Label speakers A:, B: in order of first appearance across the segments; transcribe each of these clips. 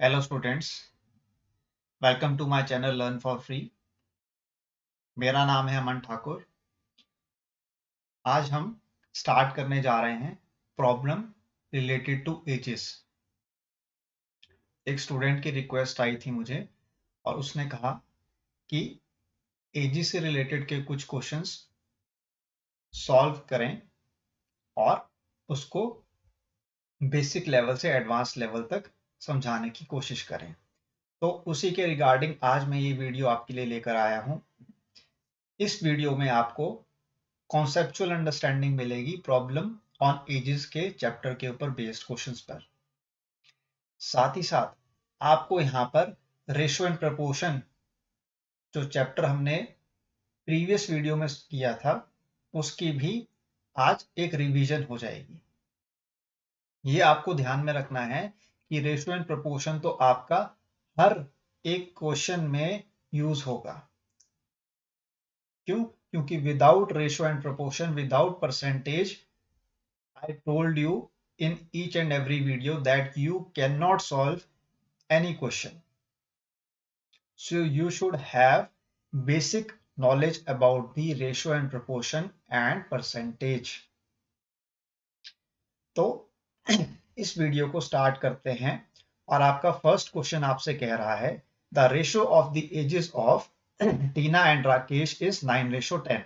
A: Hello students, welcome to my channel learn for free. मेरा नाम है अमन ठाकुर। आज हम स्टार्ट करने जा रहे हैं प्रॉब्लम रिलेटेड टू एजेस। एक स्टूडेंट की रिक्वेस्ट आई थी मुझे और उसने कहा कि एजेस से रिलेटेड के कुछ क्वेश्चंस सॉल्व करें और उसको बेसिक लेवल से एडवांस लेवल तक समझाने की कोशिश करें। तो उसी के रिगार्डिंग आज मैं ये वीडियो आपके लिए लेकर आया हूँ। इस वीडियो में आपको कॉन्सेप्चुअल अंडरस्टैंडिंग मिलेगी प्रॉब्लम ऑन एजेस के चैप्टर के ऊपर बेस्ड क्वेश्चंस पर। साथ ही साथ आपको यहाँ पर रेशियो एंड प्रपोर्शन जो चैप्टर हमने प्रीवियस वीडियो में किया था उसकी भी आज एक रिवीजन हो जाएगी। ये आपको ध्यान में रखना है कि रेशियो एंड प्रपोर्शन तो आपका हर एक क्वेश्चन में यूज होगा। क्यों? क्योंकि without ratio and proportion, without percentage, I told you in each and every video that you cannot solve any question. So you should have basic knowledge about the ratio and proportion and percentage. तो इस video को start करते हैं और आपका first question आपसे कह रहा है the ratio of the ages of Tina and Rakesh is 9:10.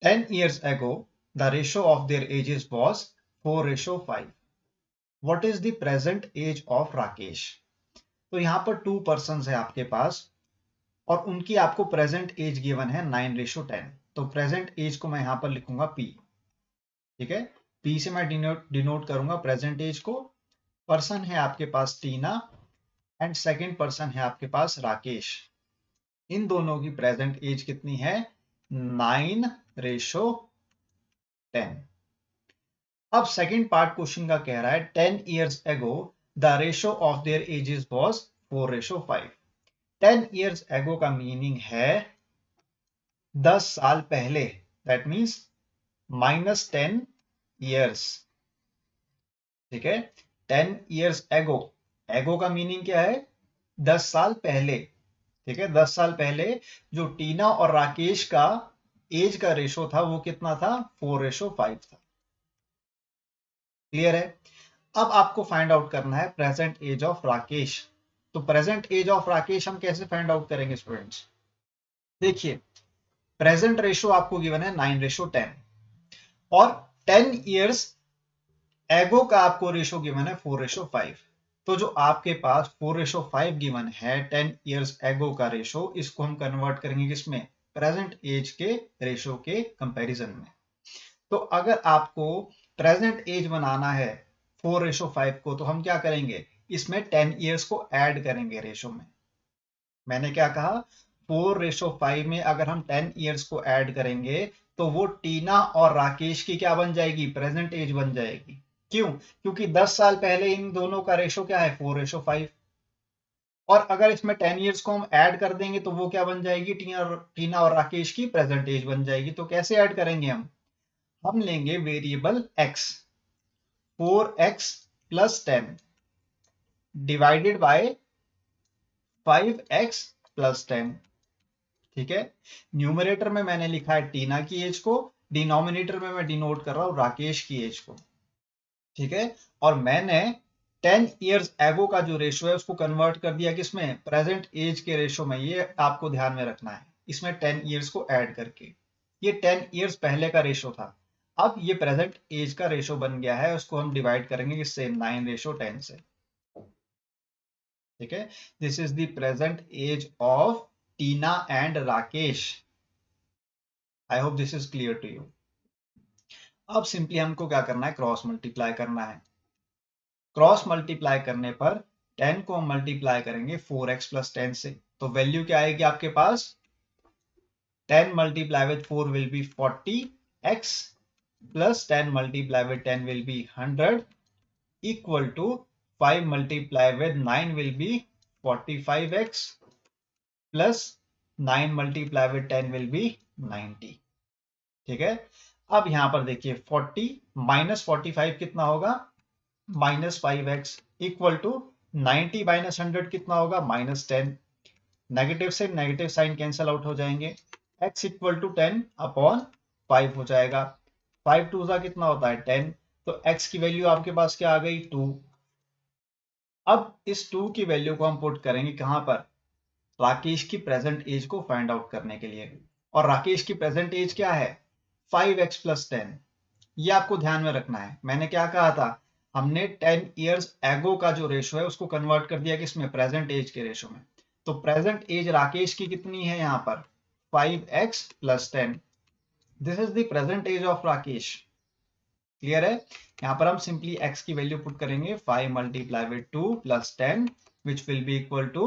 A: 10 years ago, the ratio of their ages was 4:5. What is the present age of Rakesh? तो यहाँ पर 2 पर्सन है आपके पास और उनकी आपको प्रेजेंट एज गिवन है 9:10. तो प्रेजेंट एज को मैं यहाँ पर लिखूंगा P. ठीक है, P से मैं डिनोट करूंगा प्रेजेंट एज को। पर्सन है आपके पास टीना एंड सेकेंड पर्सन है आपके पास राकेश। इन दोनों की प्रेजेंट एज कितनी है? 9:10. अब सेकेंड पार्ट क्वेश्चन का कह रहा है 10 years ago the ratio of their ages was 4:5. 10 years ago का मीनिंग है 10 साल पहले, दैट मीन्स -10 years. ठीक है, 10 years ago, एगो का मीनिंग क्या है? 10 साल पहले। ठीक है, 10 साल पहले जो टीना और राकेश का एज का रेशो था वो कितना था? 4:5 था। क्लियर है? अब आपको फाइंड आउट करना है प्रेजेंट एज ऑफ राकेश। तो प्रेजेंट एज ऑफ राकेश हम कैसे फाइंड आउट करेंगे स्टूडेंट्स? देखिए, प्रेजेंट रेशो आपको गिवन है 9:10 और 10 इयर्स एगो का आपको रेशो गिवन है 4:5. तो जो आपके पास 4:5 गिवन है 10 इयर्स एगो का रेशो, इसको हम कन्वर्ट करेंगे किसमें? प्रेजेंट एज के रेशो के कंपैरिजन में। तो अगर आपको प्रेजेंट एज बनाना है 4:5 को, तो हम क्या करेंगे? इसमें 10 इयर्स को ऐड करेंगे रेशो में। मैंने क्या कहा? 4:5 में अगर हम 10 इयर्स को ऐड करेंगे तो वो टीना और राकेश की क्या बन जाएगी? प्रेजेंट एज बन जाएगी। क्यों? क्योंकि 10 साल पहले इन दोनों का रेशो क्या है? 4:5. और अगर इसमें 10 इयर्स को हम ऐड कर देंगे तो वो क्या बन जाएगी? टीना और राकेश की प्रेजेंट एज बन जाएगी। तो कैसे ऐड करेंगे हम लेंगे variable x, 4x + 10 divided by 5x + 10. ठीक है, न्यूमरेटर में मैंने लिखा है टीना की एज को, डिनोमिनेटर में मैं डिनोट कर रहा हूं राकेश की एज को। ठीक है, और मैंने 10 इयर्स एगो का जो रेशो है उसको कन्वर्ट कर दिया किसमें? प्रेजेंट एज के रेशो में। ये आपको ध्यान में रखना है, इसमें 10 इयर्स को ऐड करके। ये 10 इयर्स पहले का रेशो था, अब ये प्रेजेंट एज का रेशो बन गया है, उसको हम डिवाइड करेंगे किससे? 9:10 से। ठीक है, this is the present age of Tina and Rakesh. I hope this is clear to you. अब सिंपली हमको क्या करना है? क्रॉस मल्टीप्लाई करना है। क्रॉस मल्टीप्लाई करने पर 10 को हम मल्टीप्लाई करेंगे 4x + 10 से, तो वैल्यू क्या आएगी आपके पास? 10 multiplied with 4 will be 40x plus 10 multiplied with 10 will be 100 equal to 5 multiplied with 9 will be 45x plus 9 multiplied with 10 will be 90. ठीक है, अब यहां पर देखिए 40 - 45 कितना होगा? Minus 5x equal to 90 minus 100 कितना होगा, -10। नेगेटिव से नेगेटिव साइन कैंसिल आउट हो जाएंगे, x इक्वल टू 10/5 हो जाएगा। 5 टू सा कितना होता है 10, तो x की वैल्यू आपके पास क्या आ गई 2। अब इस 2 की वैल्यू को हम पुट करेंगे कहां पर, राकेश की प्रेजेंट एज को फाइंड आउट करने के लिए। और राकेश की प्रेजेंट एज क्या है 5x प्लस 10। ये आपको ध्यान में रखना है। मैंने क्या कहा था, हमने 10 इयर्स एगो का जो रेशो है उसको कन्वर्ट कर दिया किसमें, प्रेजेंट एज के रेशो में। तो प्रेजेंट एज राकेश की कितनी है यहाँ पर 5x plus 10। This is the present age of Rakesh. Clear है। यहाँ पर हम सिंपली x की वैल्यू पुट करेंगे 5 multiply with 2 plus 10 which will be equal to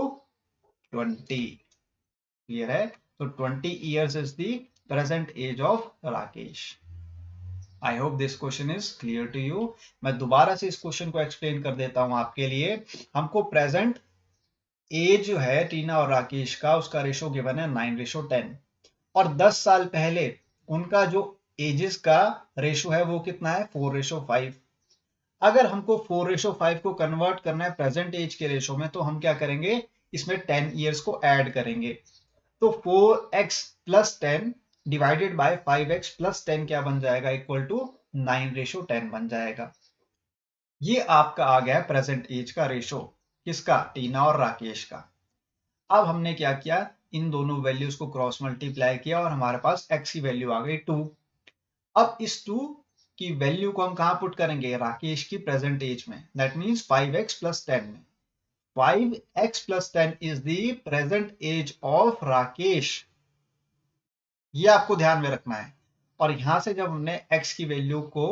A: 20। Clear है। तो 20 years is the present age of Rakesh. I hope this question is clear to you. मैं दोबारा से इस क्वेश्चन को एक्सप्लेन कर देता हूं आपके लिए। हमको प्रेजेंट एज जो है टीना और राकेश का, उसका रेशो गिवन है 9:10 और 10 साल पहले उनका जो एजेस का रेशो है वो कितना है 4:5। अगर हमको 4:5 को कन्वर्ट करना है प्रेजेंट एज के रेशो में, तो हम क्या करेंगे, इसमें 10 इयर्स को ऐड करेंगे। तो 4x plus 10 divided by 5x plus 10 क्या बन जाएगा, इक्वल टू 9:10 बन जाएगा। ये आपका आ गया प्रेजेंट एज का रेशो, किसका, टीना और राकेश का। अब हमने क्या किया, इन दोनों वैल्यूज को क्रॉस मल्टीप्लाई किया और हमारे पास x की वैल्यू आ गई 2। अब इस 2 की वैल्यू को हम कहां पुट करेंगे, राकेश की प्रेजेंट एज में, दैट मींस 5x प्लस 10 में। 5x plus 10 is the present age of Rakesh. ये आपको ध्यान में रखना है। और यहां से जब हमने x की वैल्यू को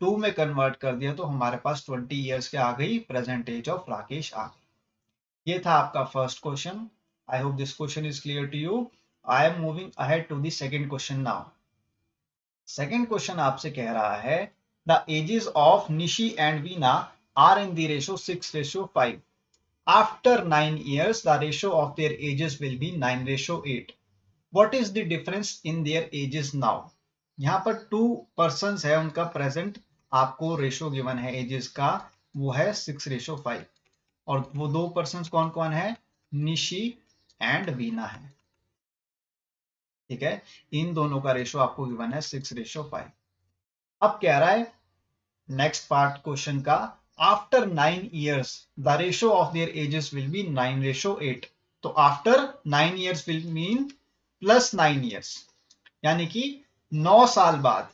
A: 2 में कन्वर्ट कर दिया तो हमारे पास 20 इयर्स क्या आ गई, प्रेजेंट एज ऑफ राकेश आ गई। ये था आपका first question. I hope this question is clear to you. I am moving ahead to the second question now. Second question आपसे कह रहा है the ages of Nishi and Veena are in the ratio 6:5। After 9 years the ratio of their ages will be 9:8. What is the difference in their ages now? यहाँ पर 2 persons है, उनका present आपको ratio given है एजेस का, वो है 6:5। और वो 2 persons कौन कौन है, निशी एंड वीना है। ठीक है, इन दोनों का रेशो आपको गिवन है 6:5। अब कह रहा है नेक्स्ट पार्ट क्वेश्चन का, after 9 years the ratio of their edges will be 9:8। तो after 9 years will mean plus 9 years, यानी कि 9 साल बाद,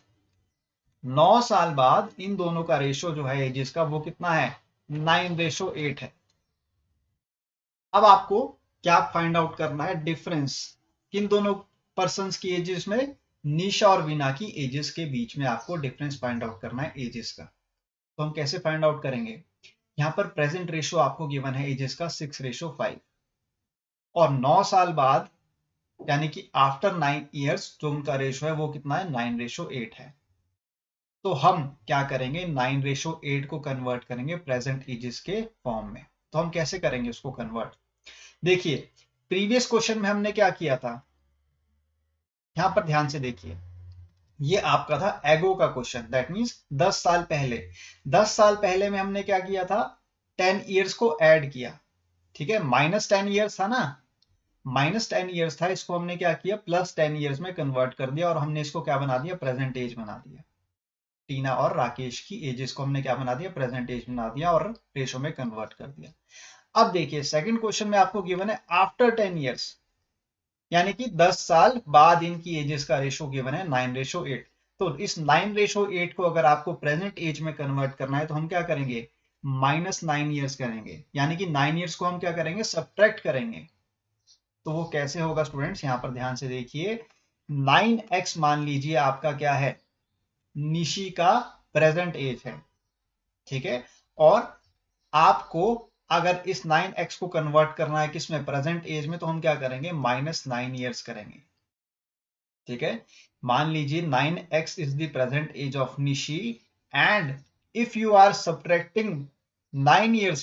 A: 9 साल बाद इन दोनों का रेशो जो है एजेस का वो कितना है 9:8 है। अब आपको क्या फाइंड आउट करना है, डिफरेंस किन दोनों पर्संस की एजेस में, निशा और वीना की एजेस के बीच में आपको डिफरेंस फाइंड आउट करना है एजेस का। तो हम कैसे फाइंड आउट करेंगे, यहाँ पर प्रेजेंट रेशो आपको गिवन है एजेस का 6:5 और 9 साल बाद यानी कि आफ्टर 9 years जो उनका रेशो है वो कितना है 9:8 है। तो हम क्या करेंगे, 9:8 को कन्वर्ट करेंगे प्रेजेंट एजेस के फॉर्म में। तो हम कैसे करेंगे उसको कन्वर्ट, देखिए प्रीवियस क्वेश्चन में हमने क्या किया था, यहां पर ध्यान से देखिए, ये आपका था एगो का क्वेश्चन, दैट मींस 10 साल पहले। 10 साल पहले में हमने क्या किया था, 10 इयर्स को ऐड किया। ठीक है, -10 इयर्स था ना, -10 इयर्स था, इसको हमने क्या किया +10 इयर्स में कन्वर्ट कर दिया और हमने इसको क्या बना दिया, प्रेजेंट एज बना दिया। टीना और राकेश की एजेस को हमने क्या बना दिया, प्रेजेंट एज बना दिया और रेशो में कन्वर्ट कर दिया। अब देखिए सेकंड क्वेश्चन में आपको गिवन है आफ्टर 10 इयर्स, यानी कि 10 साल बाद इनकी एजेस का रेशो गिवन है 9:8। तो इस 9:8 को अगर आपको प्रेजेंट एज में कन्वर्ट करना है तो हम क्या करेंगे, -9 इयर्स करेंगे, यानी कि 9 इयर्स को हम क्या करेंगे, सब्ट्रैक्ट करेंगे। तो वो कैसे होगा स्टूडेंट्स, यहां पर ध्यान से देखिए, 9x मान लीजिए आपका क्या है, निशी का प्रेजेंट एज है। ठीक है, और आपको अगर इस 9x को कन्वर्ट करना है किसमें, प्रेजेंट एज में, तो हम क्या करेंगे, -9 इयर्स करेंगे। ठीक है, मान लीजिए 9x is the present age of Nishi and if you are subtracting 9 years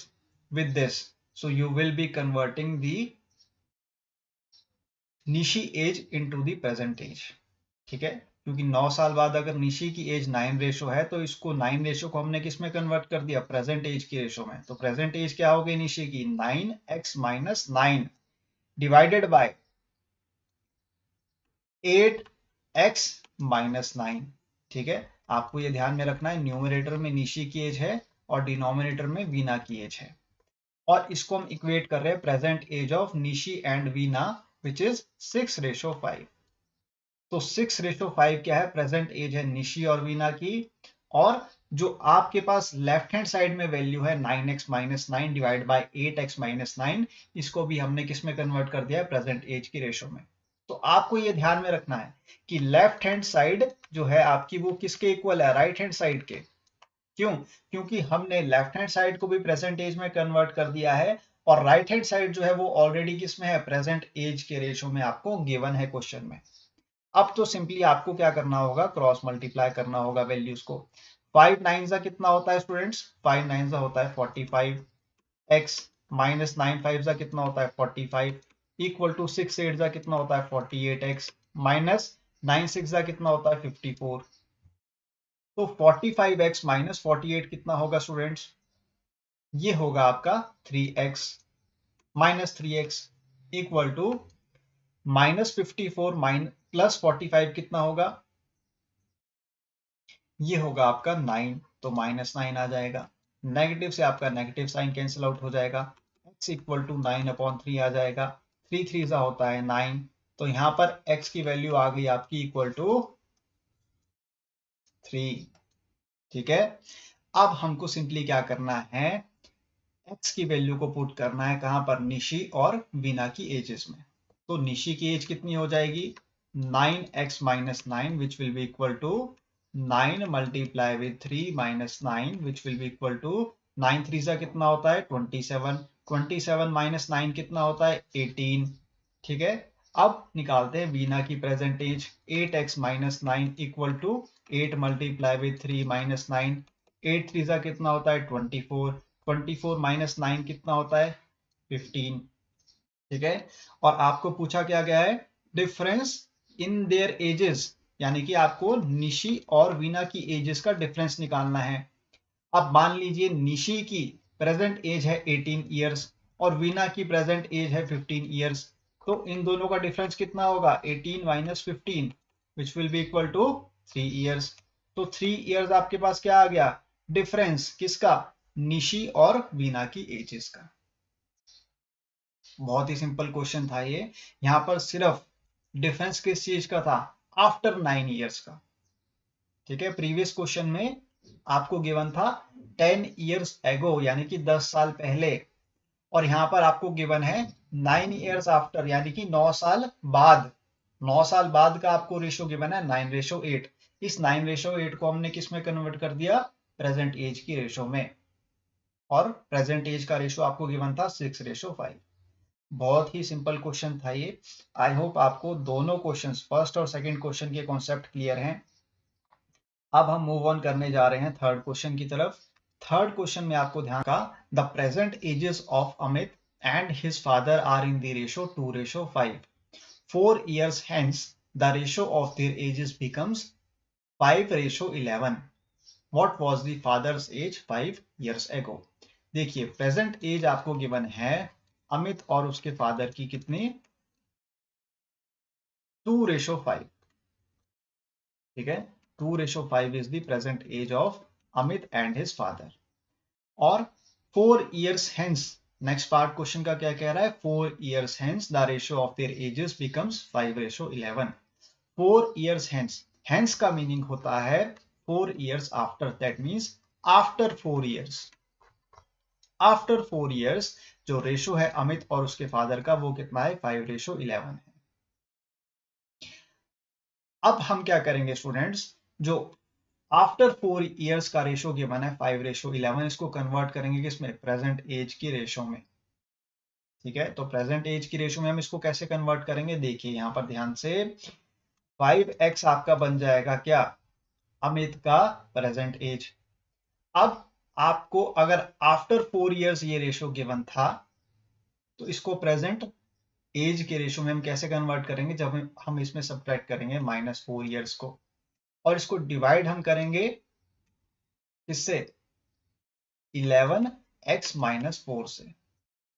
A: with this, so you will be converting the nishi age into the present age। ठीक है, क्योंकि 9 साल बाद अगर निशी की एज 9 रेशो है तो इसको 9 रेशो को हमने किस में कन्वर्ट कर दिया, प्रेजेंट एज की रेशो में। तो प्रेजेंट एज क्या हो गई निशी की, 9x minus 9 divided by 8x minus 9। ठीक है, आपको ये ध्यान में रखना है, न्यूमरेटर में निशी की एज है और डिनोमिनेटर में वीना की एज है, और इसको हम इक्वेट कर रहे हैं present age of Nishi and Veena which is 6:5। तो 6:5 क्या है, प्रेजेंट एज है निशी और वीना की, और जो आपके पास लेफ्ट हैंड साइड में वैल्यू है 9x minus 9 divide by 8x minus 9, इसको भी हमने किस में कन्वर्ट कर दिया है, प्रेजेंट एज की रेशो में। तो आपको ये ध्यान में रखना है कि लेफ्ट हैंड साइड जो है आपकी वो किसके इक्वल है, राइट हैंड साइड के। क्यों, क्योंकि हमने लेफ्ट हैंड साइड को भी प्रेजेंट एज में कन्वर्ट कर दिया है, और राइट हैंड साइड जो है वो ऑलरेडी किस में है, प्रेजेंट एज के रेशो में आपको गिवन है क्वेश्चन में। अब तो सिंपली आपको क्या करना होगा, क्रॉस मल्टीप्लाई करना होगा वैल्यूज को। 5 9 कितना होता है स्टूडेंट्स, 5 9 होता है 45, x माइनस 9 5 कितना होता है 45, इक्वल टू 6 8 कितना होता है 48x माइनस 9 6 कितना होता है 54। तो 45x माइनस 48 कितना होगा स्टूडेंट्स, ये होगा आपका 3x minus 3x equal to minus 54 plus 45 कितना होगा, ये होगा आपका 9, तो माइनस 9 आ जाएगा। नेगेटिव से आपका नेगेटिव साइन कैंसिल आउट हो जाएगा, x इक्वल टू 9/3 आ जाएगा, 3 3 होता है 9, तो यहां पर x की वैल्यू आ गई आपकी इक्वल टू 3। ठीक है, अब हमको सिंपली क्या करना है, x की वैल्यू को पुट करना है कहां पर, निशी और वीना की एजेस में। तो निशी की एज कितनी हो जाएगी, 9x minus 9 which will be equal to 9 multiply with 3 minus 9 which will be equal to 9 3 कितना होता है 27, 27 माइनस 9 कितना होता है 18। ठीक है, अब निकालते हैं वीना की present age, 8x minus 9 equal to 8 multiply with 3 minus 9, 8 3 कितना होता है 24, 24 माइनस 9 कितना होता है 15। ठीक है, और आपको पूछा क्या गया है, डिफरेंस इन देयर एजेस, यानी कि आपको निशी और वीना की एजेस का डिफरेंस निकालना है। अब मान लीजिए निशी की प्रेजेंट एज है 18 इयर्स और वीना की प्रेजेंट एज है 15 इयर्स, तो इन दोनों का डिफरेंस कितना होगा, 18 minus 15 which will be equal to 3 years. तो 3 इयर्स आपके पास क्या आ गया, डिफरेंस किसका, निशी और वीना की एजेस का। बहुत ही सिंपल क्वेश्चन था ये, यहां पर सिर्फ डिफरेंस किस चीज का था, आफ्टर 9 इयर्स का। ठीक है, प्रीवियस क्वेश्चन में आपको गिवन था 10 इयर्स एगो यानी कि 10 साल पहले, और यहां पर आपको गिवन है 9 इयर्स आफ्टर यानी कि 9 साल बाद। 9 साल बाद का आपको रेशो गिवन है 9:8। इस 9:8 को हमने किस में कन्वर्ट कर दिया, प्रेजेंट एज की रेशो में, और प्रेजेंट एज का रेशो आपको गिवन था 6:5। बहुत ही सिंपल क्वेश्चन था ये। आई होप आपको दोनों क्वेश्चंस, फर्स्ट और सेकंड क्वेश्चन के कॉन्सेप्ट क्लियर हैं। अब हम मूव ऑन करने जा रहे हैं थर्ड क्वेश्चन की तरफ। थर्ड क्वेश्चन में आपको ध्यान का, the present ages of Amit and his father are in the ratio 2:5। 4 years hence the ratio of their ages becomes 5:11। What was the father's age 5 years ago? देखिए प्रेजेंट एज आपको given है अमित और उसके father की कितनी, 2:5। ठीक है, 2:5 is the present age of Amit and his father. और 4 years hence, next part question का क्या कह रहा है, 4 years hence the ratio of their ages becomes 5:11। 4 years hence, hence का मीनिंग होता है 4 years after, that means after 4 years। After 4 years जो रेशो है अमित और उसके फादर का वो कितना है, 5:11 है। अब हम क्या करेंगे स्टूडेंट्स, जो आफ्टर 4 years का रेशो गिवन है 5:11, इसको कन्वर्ट करेंगे किसमें, प्रेजेंट एज की रेशो में। ठीक है, तो प्रेजेंट एज की रेशो में हम इसको कैसे कन्वर्ट करेंगे, देखिए यहां पर ध्यान से, 5x आपका बन जाएगा क्या, अमित का प्रेजेंट एज। अब आपको अगर आफ्टर 4 years ये रेशो गिवन था, तो इसको प्रेजेंट एज के रेशो में हम कैसे कन्वर्ट करेंगे, जब हम इसमें सब्ट्रैक्ट करेंगे -4 years को। और इसको डिवाइड हम करेंगे किससे, 11x-4 से।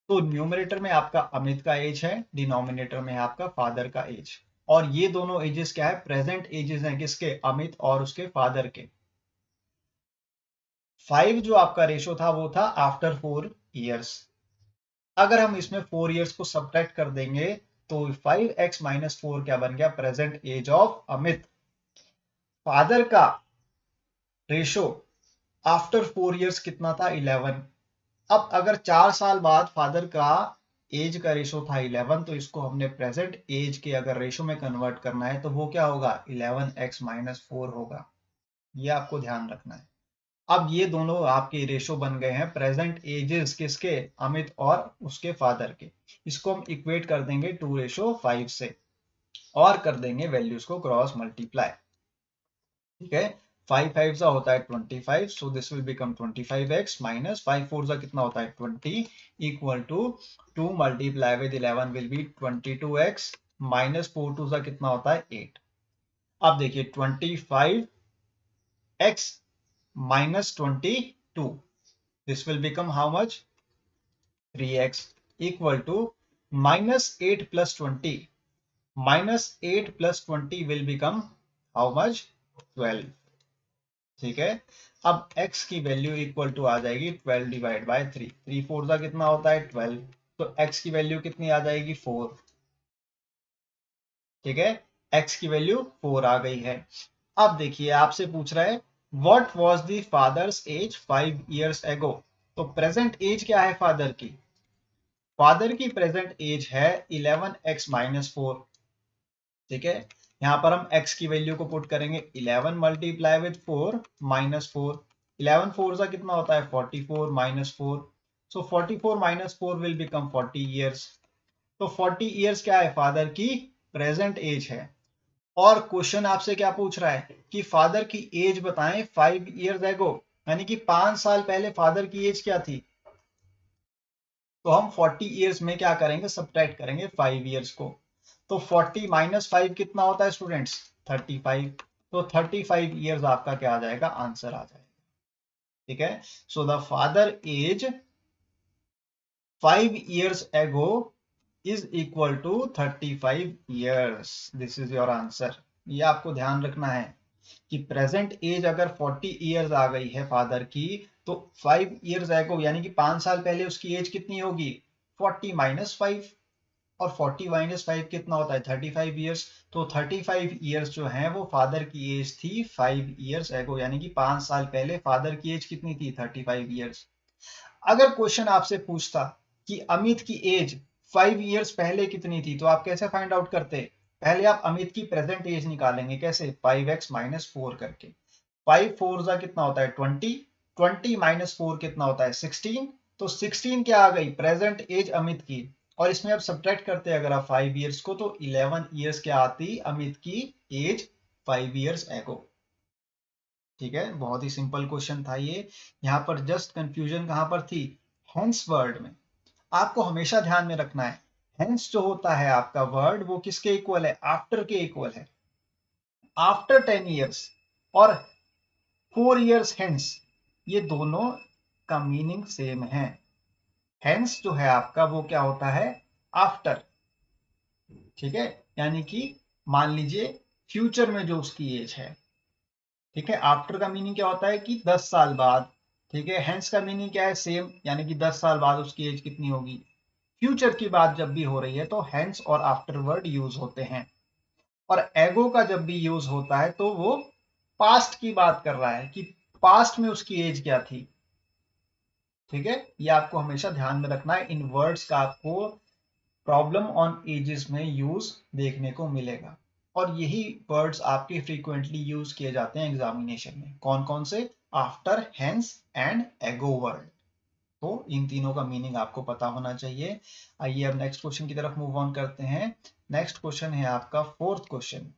A: तो न्यूमरेटर में आपका अमित का एज है, डिनोमिनेटर में आपका फादर का एज, और ये दोनों एजेस क्या है, प्रेजेंट एजेस हैं किसके, अमित और उसके फादर के। 5 जो आपका रेशो था वो था आफ्टर 4 इयर्स। अगर हम इसमें 4 इयर्स को सब्ट्रैक्ट कर देंगे तो 5x-4 क्या बन गया, present age of Amit. Father का रेशो आफ्टर 4 इयर्स कितना था, 11। अब अगर 4 साल बाद फादर का एज का रेशो था 11, तो इसको हमने प्रेजेंट एज के अगर रेशो में कन्वर्ट करना है तो वो क्या होगा, 11x-4 होगा। ये आपको ध्यान रखना है। अब ये दोनों आपके रेशो बन गए हैं प्रेजेंट एजेस किसके, अमित और उसके फादर के। इसको हम इक्वेट कर देंगे 2:5 से और कर देंगे वैल्यूज को क्रॉस मल्टीप्लाई। ठीक है, 5 5 सा होता है 25, so this will become 25x minus 5 4 सा कितना होता है 20, equal to 2 multiply with 11 will be 22x minus 4 2 सा कितना होता है 8। अब देखिए 25x minus 22, this will become how much, 3x, equal to minus 8 plus 20, minus 8 plus 20 will become how much, 12। ठीक है, अब x की वैल्यू इक्वल टू आ जाएगी 12 डिवाइड बाय 3, 3 4 का कितना होता है 12, तो x की वैल्यू कितनी आ जाएगी 4। ठीक है, x की वैल्यू 4 आ गई है। अब देखिए आपसे पूछ रहा है what was the father's age 5 years ago. तो प्रेजेंट एज क्या है फादर की, फादर की प्रेजेंट एज है 11x-4। ठीक है, यहां पर हम x की वैल्यू को पुट करेंगे 11 मल्टीप्लाई विद 4 माइनस 4, 11 4 सा कितना होता है 44 minus 4, so 44 minus 4 will become 40 years. तो 40 इयर्स क्या है, फादर की प्रेजेंट एज है। और क्वेश्चन आपसे क्या पूछ रहा है कि फादर की एज बताएं 5 इयर्स एगो, यानी कि 5 साल पहले फादर की एज क्या थी। तो हम 40 इयर्स में क्या करेंगे, सब्ट्रैक्ट करेंगे 5 इयर्स को। तो 40 माइनस 5 कितना होता है स्टूडेंट्स, 35। तो 35 इयर्स आपका क्या आ जाएगा, आंसर आ जाएगा। ठीक है, so the father age 5 years ago is equal to 35 years। This is your answer. ये आपको ध्यान रखना है कि प्रेजेंट एज अगर 40 इयर्स आ गई है फादर की, तो 5 इयर्स एगो यानी कि 5 साल पहले उसकी एज कितनी होगी, 40 माइनस 5, और 40 माइनस 5 कितना होता है 35 इयर्स। तो 35 इयर्स जो है वो फादर की एज थी 5 इयर्स एगो, यानी कि 5 साल पहले फादर की एज कितनी थी 35 इयर्स। अगर क्वेश्चन आपसे पूछता कि अमित की एज 5 इयर्स पहले कितनी थी, तो आप कैसे फाइंड आउट करते, पहले आप अमित की प्रेजेंट एज निकालेंगे, कैसे 5x-4 करके। 5 4 जा कितना होता है 20, 20 माइनस 4 कितना होता है 16, तो 16 क्या आ गई प्रेजेंट एज अमित की। और इसमें अब सब्ट्रैक्ट करते हैं अगर आप 5 इयर्स को, तो 11 इयर्स क्या आती अमित की एज 5 इयर्स एगो। ठीक है, बहुत ही सिंपल क्वेश्चन था ये। यहाँ पर जस्ट कंफ्यूजन कहां पर थी, हेंस वर्ड में। आपको हमेशा ध्यान में रखना है हेंस जो होता है आपका वर्ड वो किसके इक्वल है, आफ्टर के इक्वल है। आफ्टर 10 इयर्स और 4 इयर्स हेंस, ये दोनों का मीनिंग सेम है। हेंस जो है आपका वो क्या होता है, आफ्टर। ठीक है, यानी कि मान लीजिए फ्यूचर में जो उसकी एज है। ठीक है, आफ्टर का मीनिंग क्या होता है कि 10 साल बाद। ठीक है, हेंस का मीनिंग क्या है, सेम, यानी कि 10 साल बाद उसकी एज कितनी होगी। फ्यूचर की बात जब भी हो रही है तो हेंस और आफ्टर वर्ड यूज होते हैं। और एगो का जब भी यूज होता है तो वो पास्ट की बात कर रहा है कि पास्ट में उसकी एज क्या थी। ठीक है, ये आपको हमेशा ध्यान में रखना है, इन वर्ड्स का आपको प्रॉब्लम ऑन एजेस में यूज देखने को मिलेगा। और यही वर्ड्स आपके फ्रीक्वेंटली यूज किए जाते हैं एग्जामिनेशन में, कौन कौन से, आफ्टर, हेंस एंड एगो वर्ड। तो इन तीनों का मीनिंग आपको पता होना चाहिए। आइए अब नेक्स्ट क्वेश्चन की तरफ मूव ऑन करते हैं। नेक्स्ट क्वेश्चन है आपका फोर्थ क्वेश्चन।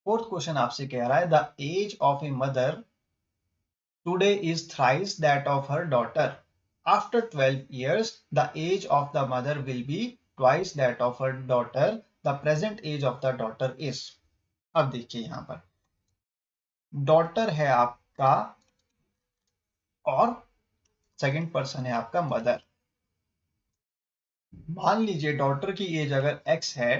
A: फोर्थ क्वेश्चन आपसे कह रहा है the age of a mother today is thrice that of her daughter. After 12 years the age of the mother will be twice that of her daughter. The present age of the daughter is। अब देखिए यहां पर daughter है आपका और second person है आपका mother. मान लीजिए डॉटर की एज अगर x है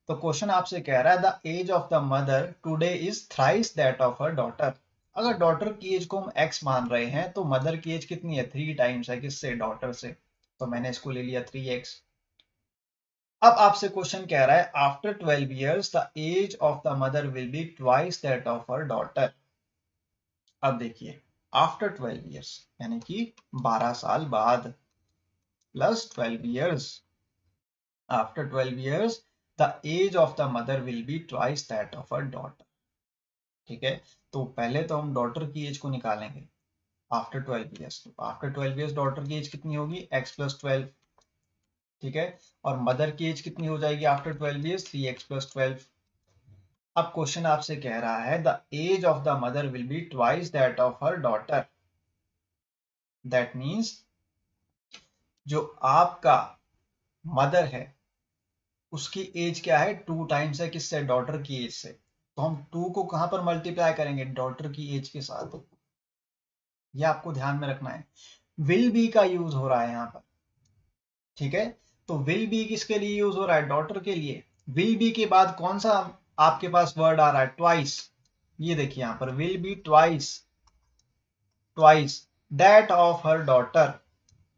A: तो क्वेश्चन आपसे कह रहा है the age of the mother today is thrice that of her daughter. अगर डॉटर की एज को हम x मान रहे हैं तो मदर की एज कितनी है, 3 टाइम्स है किससे, डॉटर से। तो मैंने इसको ले लिया 3x। अब आपसे क्वेश्चन कह रहा है after 12 years the age of the mother will be twice that of her daughter. अब देखिए आफ्टर 12 years यानी कि 12 साल बाद plus 12 years, after 12 years the age of the mother will be twice that of her daughter। ठीक है, तो पहले तो हम डॉटर की एज को निकालेंगे आफ्टर 12 years। तो आफ्टर 12 years डॉटर की एज कितनी होगी, x+12। ठीक है, और मदर की एज कितनी हो जाएगी आफ्टर 12 years, 3x+12। अब क्वेश्चन आपसे कह रहा है the age of the mother will be twice that of her daughter. That means जो आपका मदर है उसकी एज क्या है, 2 टाइम्स है किससे, डॉटर की एज से। तो हम 2 को कहां पर मल्टीप्लाई करेंगे, डॉटर की एज के साथ। ये आपको ध्यान में रखना है। विल बी का यूज हो रहा है यहां पर। ठीक है, तो विल बी किसके लिए यूज हो रहा है, डॉटर के लिए। विल बी के बाद कौन सा आपके पास वर्ड आ रहा है, ट्वाइस। ये देखिए यहां पर will be twice, twice that of her daughter.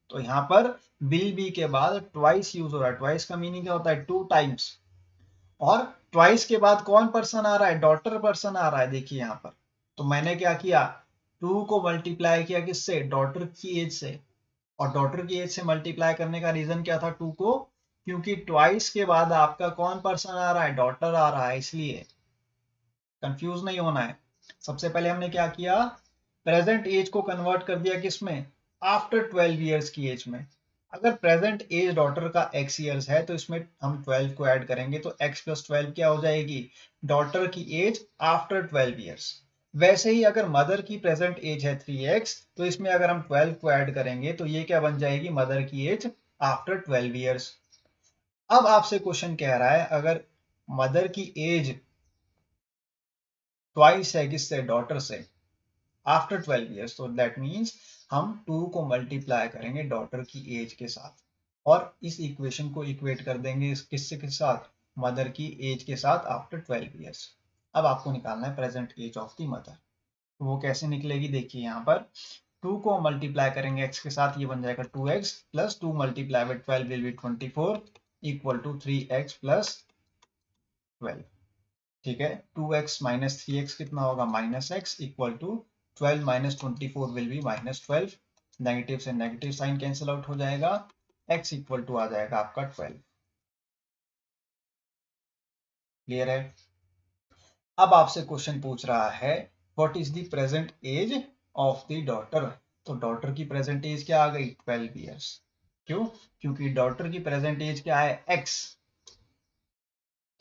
A: तो यहां पर विल बी के बाद ट्वाइस यूज हो रहा है। ट्वाइस का मीनिंग क्या होता है, 2 टाइम्स। और ट्वाइस के बाद कौन पर्सन आ रहा है, डॉटर पर्सन आ रहा है। देखिए यहां पर तो मैंने क्या किया, 2 को मल्टीप्लाई किया किससे, डॉटर की एज से। और डॉटर की एज से मल्टीप्लाई करने का रीजन क्या था, 2 को, क्योंकि ट्वाइस के बाद आपका कौन पर्सन आ रहा है, डॉटर आ रहा है, इसलिए कंफ्यूज नहीं होना है। सबसे पहले हमने क्या किया, प्रेजेंट एज को कन्वर्ट कर दिया किसमें, आफ्टर 12 ईयर्स की एज में। अगर प्रेजेंट एज डॉटर का x ईयर्स है तो इसमें हम 12 को ऐड करेंगे तो x+12 क्या हो जाएगी, डॉटर की एज आफ्टर 12 ईयर्स। वैसे ही अगर मदर की प्रेजेंट एज है 3x तो इसमें अगर हम 12 को ऐड करेंगे तो ये क्या बन जाएगी, मदर की एज आफ्टर 12 ईयर्स। अब आपसे क्वेश्चन कह रहा है अगर मदर की एज ट्वाइस है किससे, डॉटर से, आफ्टर 12 ईयर्स, तो दैट मीन्स हम 2 को मल्टीप्लाई करेंगे डॉटर की एज के साथ और इस इक्वेशन को इक्वेट कर देंगे इस किससे के साथ, मदर की एज के साथ आफ्टर 12 ईयर्स। अब आपको निकालना है present age of the mother. तो वो कैसे निकलेगी, देखिए यहाँ पर 2 को मल्टीप्लाई करेंगे x के साथ, ये बन जाएगा 2x plus 2 multiply with 12 will be 24 equal to 3x plus 12। ठीक है, 2x माइनस 3x कितना होगा, minus x equal to 12 minus 24 will be minus 12। Negative से नेगेटिव साइन कैंसिल आउट हो जाएगा, x इक्वल टू आ जाएगा आपका 12। क्लियर है। अब आपसे क्वेश्चन पूछ रहा है what is the present age of the daughter. तो डॉटर की प्रेजेंट एज क्या आ गई, 12 ईयर्स। क्यों, क्योंकि डॉटर की प्रेजेंट एज क्या है, x।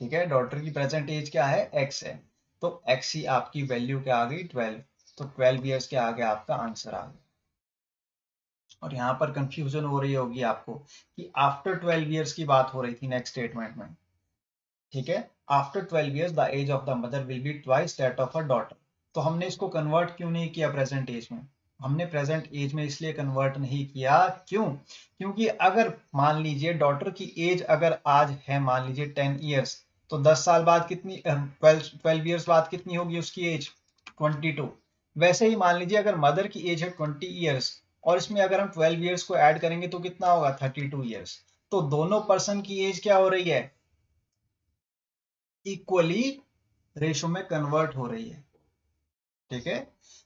A: ठीक है, डॉटर की प्रेजेंट एज क्या है, x है। तो x ही आपकी वैल्यू क्या आ गई, 12। तो 12 ईयर्स क्या आ गया, आपका आंसर आ गया। और यहाँ पर कंफ्यूजन हो रही होगी आपको कि आफ्टर 12 ईयर्स की बात हो रही थी नेक्स्ट स्टेटमेंट में। ठीक है, after 12 years the age of the mother will be twice that of her daughter. तो हमने इसको कन्वर्ट क्यों नहीं किया प्रेजेंट एज में, हमने प्रेजेंट एज में इसलिए कन्वर्ट नहीं किया, क्यों, क्योंकि अगर मान लीजिए डॉटर की एज अगर आज है मान लीजिए 10 ईयर्स, तो 10 साल बाद कितनी, 12 ईयर्स बाद कितनी होगी उसकी एज, 22। वैसे ही मान लीजिए अगर मदर की एज है 20 ईयर्स और इसमें अगर हम 12 ईयर्स को ऐड करेंगे तो कितना होगा, 32 ईयर्स। तो दोनों पर्सन की एज क्या हो रही है, इक्वली रेशो में कन्वर्ट हो रही है। ठीक है,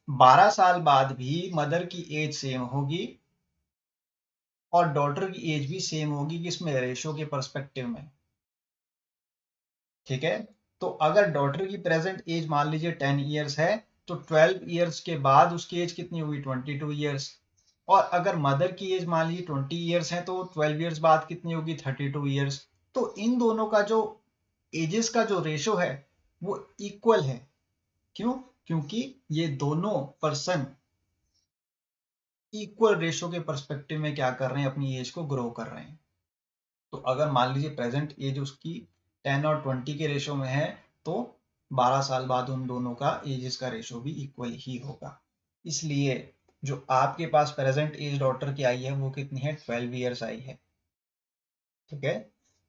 A: 12 साल बाद भी मदर की एज सेम होगी और डॉटर की एज भी सेम होगी किसमें, रेशो के पर्सपेक्टिव में। ठीक है, तो अगर डॉटर की प्रेजेंट एज मान लीजिए 10 ईयर्स है तो 12 ईयर्स के बाद उसकी एज कितनी होगी, 22 ईयर्स। और अगर मदर की एज मान लीजिए 20 ईयर्स है तो 12 ईयर्स बाद कितनी होगी, 32 ईयर्स। तो इन दोनों का जो एजेस का जो रेशो है वो इक्वल है। क्यों, क्योंकि ये दोनों पर्सन इक्वल रेशो के पर्सपेक्टिव में क्या कर रहे हैं, अपनी एज को ग्रो कर रहे हैं। तो अगर मान लीजिए प्रेजेंट एज उसकी 10 और 20 के रेशो में है तो 12 साल बाद उन दोनों का एजेस का रेशो भी इक्वल ही होगा। इसलिए जो आपके पास प्रेजेंट एज डॉटर की आई है वो कितनी है, 12 ईयर्स आई है। ठीक है,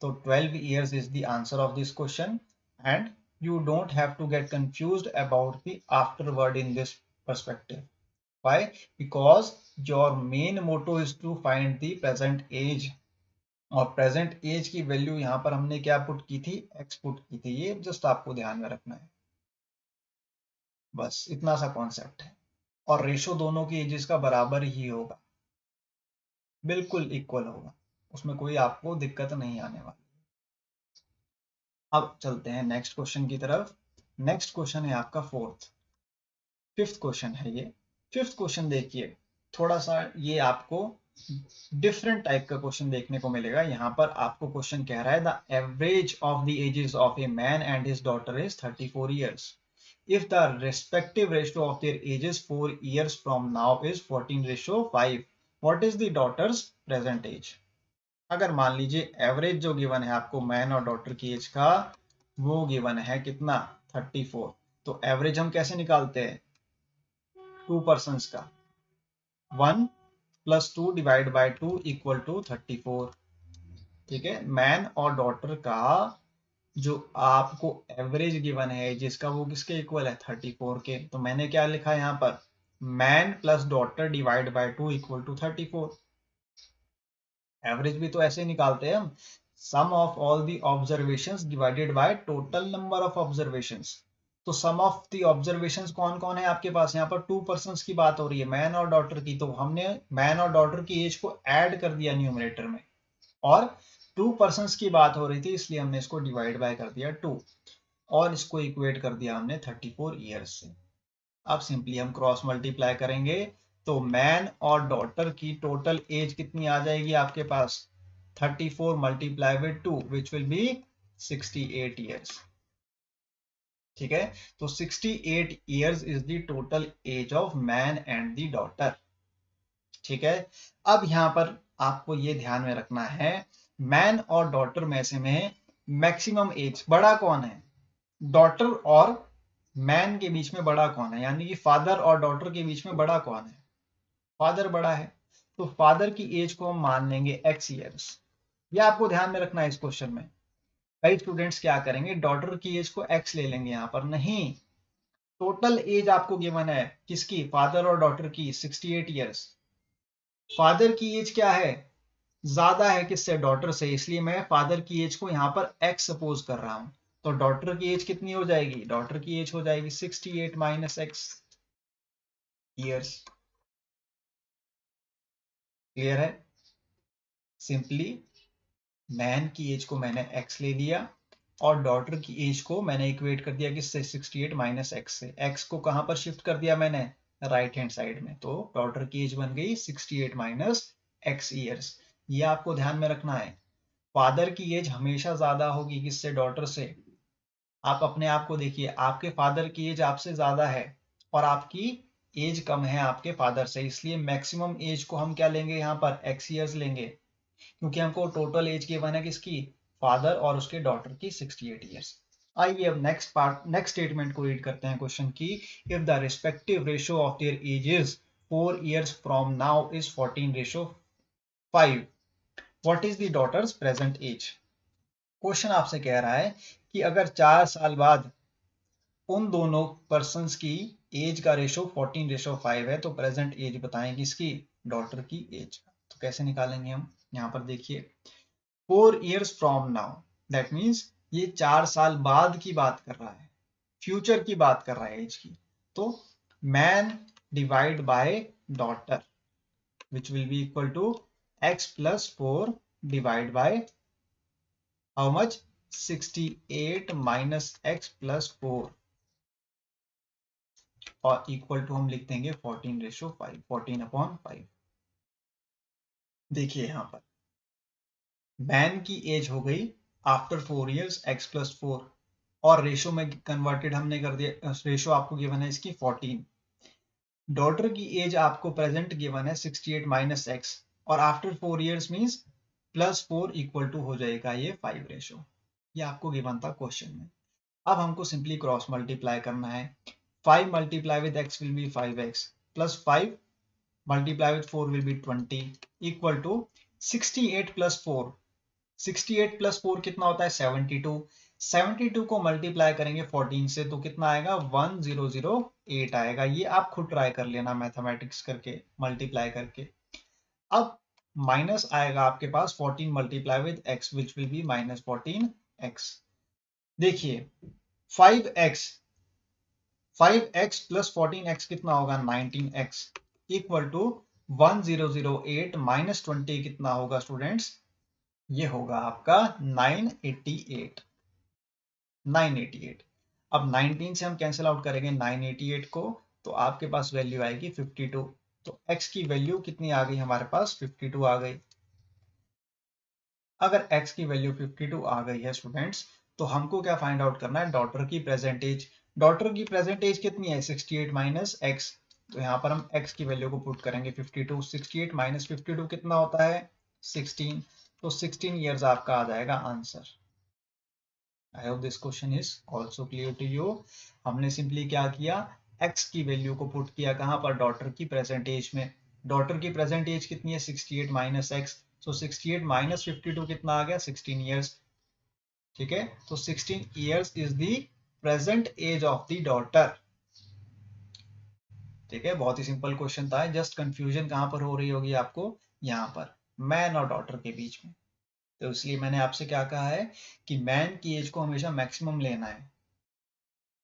A: तो 12 years is the answer of this question and you don't have to get confused about the afterword in this perspective. Why? Because your main motto is to find the present age, और present as की value यहां पर हमने क्या put की थी, x put की थी। ये जस्ट आपको ध्यान में रखना है, बस इतना सा कॉन्सेप्ट है। और रेशो दोनों की एजेस का बराबर ही होगा, बिल्कुल इक्वल होगा, उसमें कोई आपको दिक्कत नहीं आने वाली। अब चलते हैं नेक्स्ट क्वेश्चन की तरफ। नेक्स्ट क्वेश्चन है आपका फिफ्थ क्वेश्चन है ये। फिफ्थ क्वेश्चन देखिए, थोड़ा सा ये आपको डिफरेंट टाइप का क्वेश्चन देखने को मिलेगा। यहाँ पर आपको क्वेश्चन कह रहा है the average of the ages of a man and his daughter is 34 years if the respective ratio of their ages 4 years from now is 14:5, what is the daughter's present age? अगर मान लीजिए average जो given है आपको man और daughter की as का, वो गिवन है कितना, 34, तो एवरेज हम कैसे निकालते हैं, 2 पर्सन्स का, 1 + 2 डिवाइड बाय 2 इक्वल टू 34। ठीक है, मैन और डॉटर का जो आपको एवरेज गिवन है जिसका, वो किसके इक्वल है, 34 के। तो मैंने क्या लिखा है यहाँ पर, man plus daughter divide by 2 equal to 34। Average भी तो ऐसे ही निकालते हैं हम, sum of all the observations divided by total number of observations. तो सम ऑफ दी ऑब्जर्वेशंस कौन कौन है आपके पास, यहाँ पर 2 पर्सन्स की बात हो रही है, मैन और डॉटर की, तो हमने मैन और डॉटर की एज को ऐड कर दिया न्यूमरेटर में, और 2 पर्सन्स की बात हो रही थी इसलिए हमने इसको डिवाइड बाय कर दिया 2, और इसको इक्वेट कर दिया हमने 34 ईयर्स से। अब सिंपली हम क्रॉस मल्टीप्लाई करेंगे तो मैन और डॉटर की टोटल एज कितनी आ जाएगी आपके पास, 34 multiply with 2 which will be 68 years. ठीक है, तो 68 years is the total age of man and the daughter. ठीक है, अब यहां पर आपको ये ध्यान में रखना है, मैन और डॉटर में से में मैक्सिमम एज बड़ा कौन है, डॉटर और मैन के बीच में बड़ा कौन है, यानी कि फादर और डॉटर के बीच में बड़ा कौन है, फादर बड़ा है। तो फादर की एज को हम मान लेंगे x ईयर्स। ये आपको ध्यान में रखना है इस क्वेश्चन में। कई स्टूडेंट्स क्या करेंगे, डॉटर की एज को x ले लेंगे, यहाँ पर नहीं, टोटल एज आपको गिवन है किसकी, फादर और डॉटर की, 68 ईयर्स। फादर की एज क्या है, ज्यादा है किससे, डॉटर से, इसलिए मैं फादर की एज को यहाँ पर x सपोज कर रहा हूं। तो डॉटर की एज कितनी हो जाएगी, डॉटर की एज हो जाएगी 68 माइनस x ईयर्स। क्लियर है, सिंपली मैन की एज को मैंने x ले लिया और डॉटर की एज को मैंने इक्वेट कर दिया किससे, 68 माइनस x से। x को कहां पर शिफ्ट कर दिया मैंने, राइट हैंड साइड में, तो डॉटर की एज बन गई 68 माइनस x ईयर्स। ये आपको ध्यान में रखना है, फादर की एज हमेशा ज्यादा होगी किससे, डॉटर से। आप अपने आप को देखिए, आपके फादर की एज आपसे ज्यादा है और आपकी एज कम है आपके फादर से, इसलिए मैक्सिमम एज को हम क्या लेंगे, यहाँ पर x ईयर्स लेंगे, क्योंकि हमको टोटल एज गिवन है किसकी, फादर और उसके डॉटर की 68 ईयर्स। आइए अब नेक्स्ट स्टेटमेंट को रीड करते हैं क्वेश्चन की। If the respective ratio of their ages 4 years from now is 14:5, what is the daughter's present age. Question आपसे कह रहा है कि अगर 4 साल बाद उन दोनों पर्सन्स की एज का रेशो 14:5 है, तो प्रेजेंट एज बताएं किसकी, डॉटर की एज। तो कैसे निकालेंगे हम, यहाँ पर देखिए 4 years from now, that means ये 4 साल बाद की बात कर रहा है, फ्यूचर की बात कर रहा है एज की। तो man divide by daughter which will be equal to x + 4 divide by how much, 68 minus x + 4, और इक्वल टू हम लिख देंगे 14:5, 14/5। देखिए यहां पर मैन की एज हो गई आफ्टर 4 ईयर्स x + 4, और रेशो में कन्वर्टेड हमने कर दिया, रेशो आपको गिवन है इसकी 14। डॉटर की एज आपको प्रेजेंट गिवन है 68 माइनस x, और after 4 years means +4 equal to हो जाएगा ये 5 रेशो। ये आपको गिवन था क्वेश्चन में। अब हमको सिंपली क्रॉस मल्टीप्लाई करना है। 5 multiply with x will be 5x plus 5 multiply with 4 will be 20 equal to 68 plus 4। 68 plus 4 कितना होता है 72। 72 को मल्टीप्लाई करेंगे 14 से तो कितना आएगा 1008 आएगा। ये आप खुद ट्राई कर लेना मैथमेटिक्स करके मल्टीप्लाई करके। अब माइनस आएगा आपके पास 14 multiply with x which will be minus 14x। देखिए 5x 5x प्लस 14x कितना होगा 19x इक्वल टू 1008 माइनस 20 कितना होगा स्टूडेंट्स, ये होगा आपका 988। 988। अब 19 से हम कैंसिल आउट करेंगे 988 को तो आपके पास वैल्यू आएगी 52। तो x की वैल्यू कितनी आ गई हमारे पास 52 आ गई। अगर x की वैल्यू 52 आ गई है स्टूडेंट्स तो हमको क्या फाइंड आउट करना है डॉटर की प्रेजेंट एज। डॉटर की प्रेजेंट एज कितनी है 68 माइनस x। तो यहाँ पर हम x की वैल्यू को पुट करेंगे 52। 68 माइनस 52 कितना होता है 16। तो 16 ईयर्स आपका आ जाएगा answer. I hope this question is also clear to you. हमने सिंपली क्या किया x की वैल्यू को पुट किया कहां पर डॉटर की प्रेजेंट एज में। डॉटर की प्रेजेंट एज कितनी है 68 माइनस x। सो 68 माइनस 52 कितना आ गया 16 ईयर्स। ठीक है तो 16 years is the present age of the daughter. ठीक है बहुत ही सिंपल क्वेश्चन था। जस्ट कंफ्यूजन कहां पर हो रही होगी आपको यहाँ पर मैन और डॉटर के बीच में। तो इसलिए मैंने आपसे क्या कहा है कि मैन की एज को हमेशा मैक्सिमम लेना है।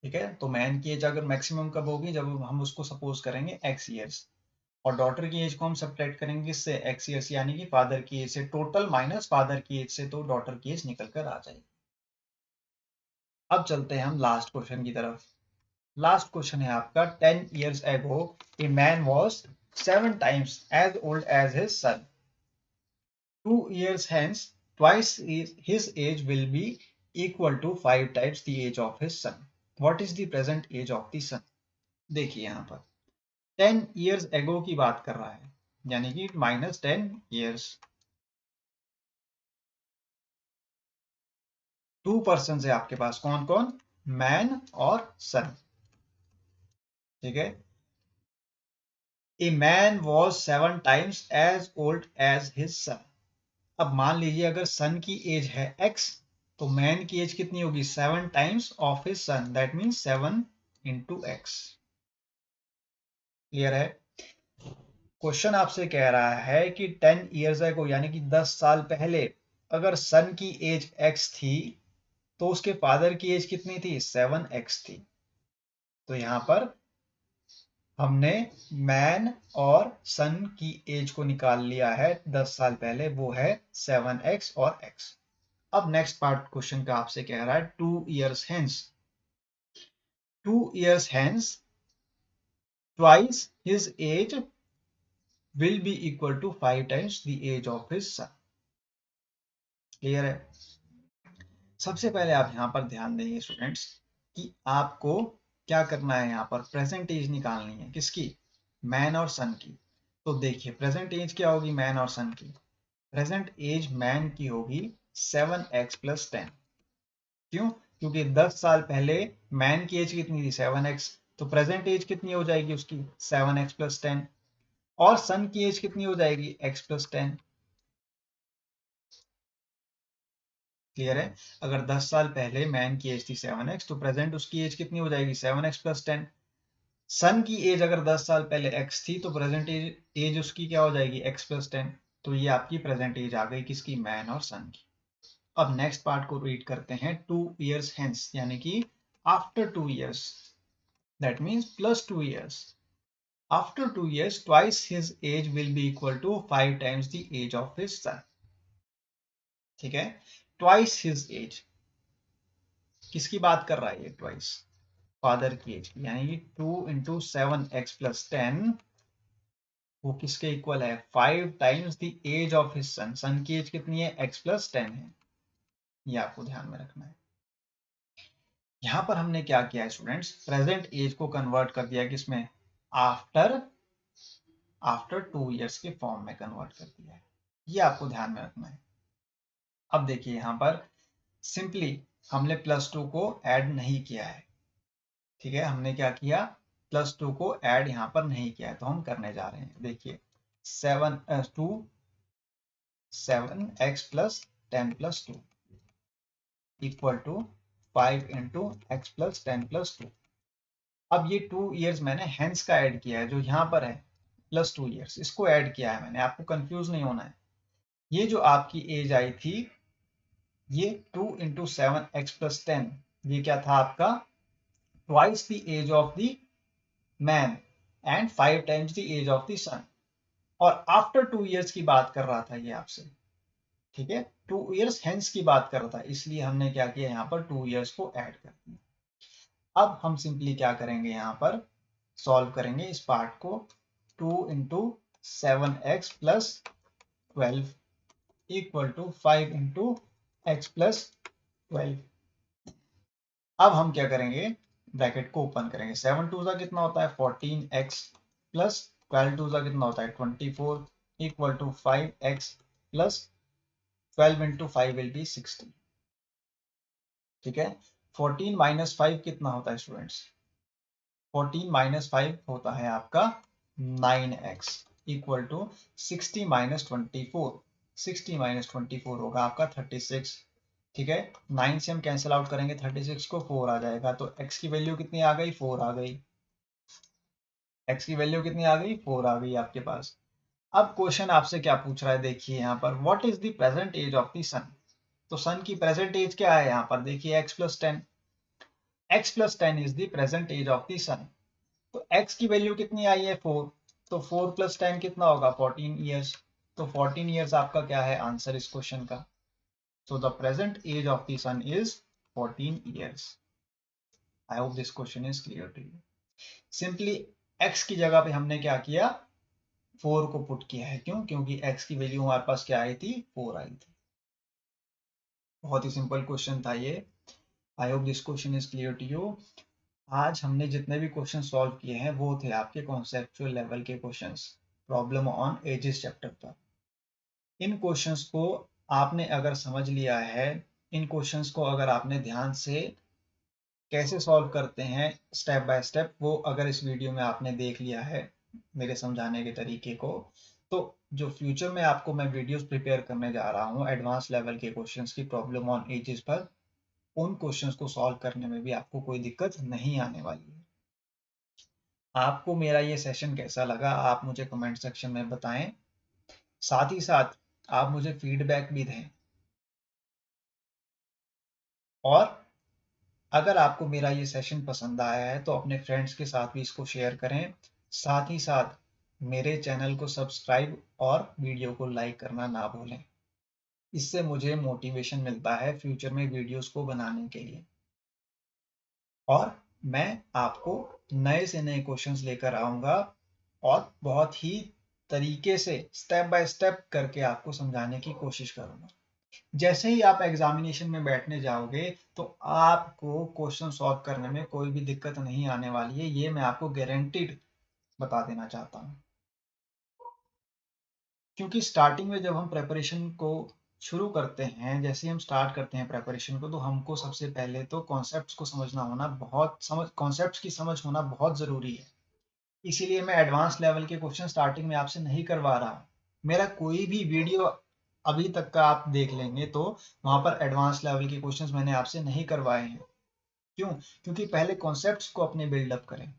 A: ठीक है तो मैन की एज अगर मैक्सिमम कब होगी जब हम उसको सपोज करेंगे x ईयर्स और डॉटर की एज को हम सब्ट्रैक्ट करेंगे किससे x ईयर्स यानी कि फादर की एज से। टोटल माइनस फादर की एज से तो डॉटर की एज निकल कर आ जाएगी। अब चलते हैं हम लास्ट क्वेश्चन की तरफ। लास्ट क्वेश्चन है आपका 10 years ago a man was 7 times as old as his son. 2 years hence twice his age will be equal to 5 times the age of his son. What is the present age of the son? देखिए यहाँ पर 10 years ago की बात कर रहा है यानी कि माइनस 10 years। 2 पर्सन है आपके पास कौन कौन मैन और सन। ठीक है a man was 7 times as old as his son. अब मान लीजिए अगर सन की एज है x तो मैन की एज कितनी होगी 7 times of his sun that means 7 into x. Clear है। क्वेश्चन आपसे कह रहा है कि 10 ईयर्स अगो यानी कि 10 साल पहले अगर सन की एज x थी तो उसके फादर की एज कितनी थी 7x थी। तो यहां पर हमने मैन और सन की एज को निकाल लिया है 10 साल पहले वो है 7x और x। अब नेक्स्ट पार्ट क्वेश्चन का आपसे कह रहा है 2 years hence 2 years hence twice his age will be equal to 5 times the age of his son. Clear है। सबसे पहले आप यहाँ पर ध्यान देंगे स्टूडेंट्स कि आपको क्या करना है यहाँ पर प्रेजेंट एज निकालनी है किसकी मैन और सन की। तो देखिए प्रेजेंट एज क्या होगी मैन और सन की। प्रेजेंट एज मैन की होगी 7x प्लस 10। क्यों क्योंकि 10 साल पहले मैन की एज कितनी थी 7x तो प्रेजेंट एज कितनी हो जाएगी उसकी 7x प्लस 10 और सन की एज कितनी हो जाएगी x प्लस 10। क्लियर है। अगर 10 साल पहले मैन की एज थी 7x तो प्रेजेंट उसकी एज कितनी हो जाएगी 7x प्लस 10। सन की एज अगर 10 साल पहले x थी तो प्रेजेंट एज उसकी क्या हो जाएगी x प्लस 10। तो ये आपकी प्रेजेंट एज आ गई किसकी मैन और सन की। अब नेक्स्ट पार्ट को रीड करते हैं 2 years hence यानी कि after 2 years that means plus 2 years. After 2 years twice his age will be equal to 5 times the age of his son. ठीक है twice his age किसकी बात कर रहा है ये twice फादर की एज यानी कि 2 इंटू 7x प्लस 10 वो किसके इक्वल है 5 times the age of his son. Son की एज कितनी है x प्लस 10 है। ये आपको ध्यान में रखना है। यहां पर हमने क्या किया है स्टूडेंट्स प्रेजेंट एज को कन्वर्ट कर दिया किसमें आफ्टर आफ्टर 2 years के फॉर्म में कन्वर्ट कर दिया है। ये आपको ध्यान में रखना है। अब देखिए यहां पर सिंपली हमने +2 को ऐड नहीं किया है, ठीक है, हमने क्या किया, +2 को ऐड यहाँ पर नहीं किया है, तो हम करने जा रहे हैं। देखिए 7x + 10 + 2 equal to 5 into x plus 10 + 2। अब ये 2 ईयर्स मैंने हेंस का ऐड किया है, जो यहाँ पर है +2 ईयर्स, इसको ऐड किया है मैंने, आपको कंफ्यूज नहीं होना है। ये जो आपकी एज आई थी, ये 2 इंटू 7x + 10, ये क्या था आपका, twice the age of the man and 5 times the age of the son. और आफ्टर 2 ईयर्स की बात कर रहा था ये आपसे, ठीक है, 2 ईयर्स हेंस की बात कर रहा था, इसलिए हमने क्या किया, यहाँ पर 2 ईयर्स को ऐड कर दिया। अब हम सिंपली क्या करेंगे, यहाँ पर सॉल्व करेंगे इस पार्ट को। 2 into 7x + 12 equal to 5 into x + 12। अब हम क्या करेंगे, ब्रैकेट को ओपन करेंगे, 7 2 कितना होता है 14x + 12 2 कितना होता है 24 equal to 5x + 12 into 5 will be 60, ठीक है। 14 - 5 कितना होता है स्टूडेंट्स, 14 - 5 होता है आपका 9x इक्वल टू 60 - 24, 60 - 24 होगा आपका 36, ठीक है। 9 से हम कैंसिल आउट करेंगे 36 को, 4 आ जाएगा, तो x की वैल्यू कितनी आ गई, 4 आ गई, x की वैल्यू कितनी आ गई, 4 आ गई आपके पास। अब क्वेश्चन आपसे क्या पूछ रहा है, देखिए यहाँ पर, what is the present age of the son. तो सन की प्रेजेंट एज क्या है, यहाँ पर देखिए x + 10, x + 10 is the present age of the son. तो x की वैल्यू कितनी आई है 4, तो 4 + 10 कितना होगा 14 ईयर्स, तो 14 ईयर्स आपका क्या है आंसर इस क्वेश्चन का। So the present age of the sun is 14 years. I hope this question is clear to you. Simply x की जगह पे हमने क्या किया, 4 को पुट किया है, क्यों, क्योंकि x की वैल्यू हमारे पास क्या आई थी, 4 आई थी। बहुत ही सिंपल क्वेश्चन था ये। I hope this question is clear to you. आज हमने जितने भी क्वेश्चन सॉल्व किए हैं वो थे आपके कॉन्सेप्चुअल लेवल के questions, problem on edges chapter पर। इन क्वेश्चंस को आपने अगर समझ लिया है, इन क्वेश्चंस को अगर आपने ध्यान से कैसे सॉल्व करते हैं स्टेप बाय स्टेप, वो अगर इस वीडियो में आपने देख लिया है मेरे समझाने के तरीके को, तो जो फ्यूचर में आपको मैं वीडियोस प्रिपेयर करने जा रहा हूँ एडवांस लेवल के क्वेश्चंस की प्रॉब्लम ऑन एजेस पर, उन क्वेश्चंस को सॉल्व करने में भी आपको कोई दिक्कत नहीं आने वाली है। आपको मेरा ये सेशन कैसा लगा आप मुझे कमेंट सेक्शन में बताएं, साथ ही साथ आप मुझे फीडबैक भी दें, और अगर आपको मेरा ये सेशन पसंद आया है तो अपने फ्रेंड्स के साथ भी इसको शेयर करें, साथ ही साथ मेरे चैनल को सब्सक्राइब और वीडियो को लाइक करना ना भूलें। इससे मुझे मोटिवेशन मिलता है फ्यूचर में वीडियोस को बनाने के लिए, और मैं आपको नए से नए क्वेश्चंस लेकर आऊँगा और बहुत ही तरीके से स्टेप बाय स्टेप करके आपको समझाने की कोशिश करूँगा। जैसे ही आप एग्जामिनेशन में बैठने जाओगे तो आपको क्वेश्चन सॉल्व करने में कोई भी दिक्कत नहीं आने वाली है, ये मैं आपको गारंटीड बता देना चाहता हूँ। क्योंकि स्टार्टिंग में जब हम प्रेपरेशन को शुरू करते हैं, जैसे ही हम स्टार्ट करते हैं प्रेपरेशन को, तो हमको सबसे पहले तो कॉन्सेप्ट्स को समझना होना कॉन्सेप्ट्स की समझ होना बहुत ज़रूरी है। इसीलिए मैं एडवांस लेवल के क्वेश्चन स्टार्टिंग में आपसे नहीं करवा रहा हूँ। मेरा कोई भी वीडियो अभी तक का आप देख लेंगे तो वहां पर एडवांस लेवल के क्वेश्चंस मैंने आपसे नहीं करवाए हैं। क्यों, क्योंकि पहले कॉन्सेप्ट्स को अपने बिल्डअप करें,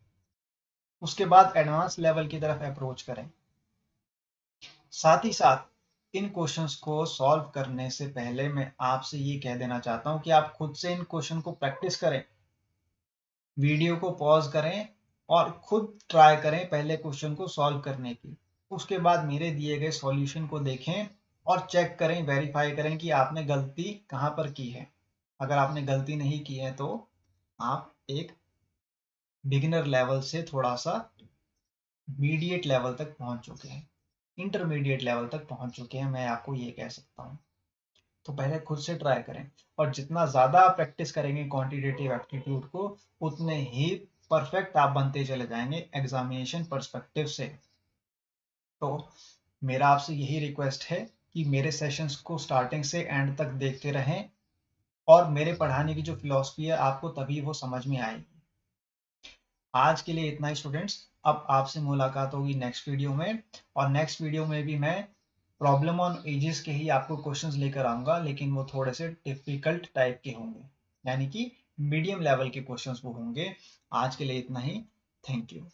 A: उसके बाद एडवांस लेवल की तरफ अप्रोच करें। साथ ही साथ इन क्वेश्चंस को सॉल्व करने से पहले मैं आपसे ये कह देना चाहता हूँ कि आप खुद से इन क्वेश्चन को प्रैक्टिस करें, वीडियो को पॉज करें और खुद ट्राई करें पहले क्वेश्चन को सॉल्व करने की। उसके बाद मेरे दिए गए सॉल्यूशन को देखें और चेक करें, वेरीफाई करें कि आपने गलती कहाँ पर की है। अगर आपने गलती नहीं की है तो आप एक बिगिनर लेवल से थोड़ा सा मीडिएट लेवल तक पहुंच चुके हैं, इंटरमीडिएट लेवल तक पहुंच चुके हैं, मैं आपको ये कह सकता हूँ। तो पहले खुद से ट्राई करें, और जितना ज़्यादा आप प्रैक्टिस करेंगे क्वांटिटेटिव एप्टीट्यूड को, उतने ही परफेक्ट आप बनते चले जाएंगे एग्जामिनेशन पर्सपेक्टिव से। तो मेरा आपसे यही रिक्वेस्ट है कि मेरे सेशंस को स्टार्टिंग से एंड तक देखते रहें, और मेरे पढ़ाने की जो फिलॉसफी है आपको तभी वो समझ में आएगी। आज के लिए इतना ही स्टूडेंट्स, अब आपसे मुलाकात होगी नेक्स्ट वीडियो में, और नेक्स्ट वीडियो में भी मैं प्रॉब्लम ऑन एजेस के ही आपको क्वेश्चंस लेकर आऊंगा, लेकिन वो थोड़े से डिफिकल्ट टाइप के होंगे, यानी कि मीडियम लेवल के क्वेश्चंस वो होंगे। आज के लिए इतना ही। Thank you.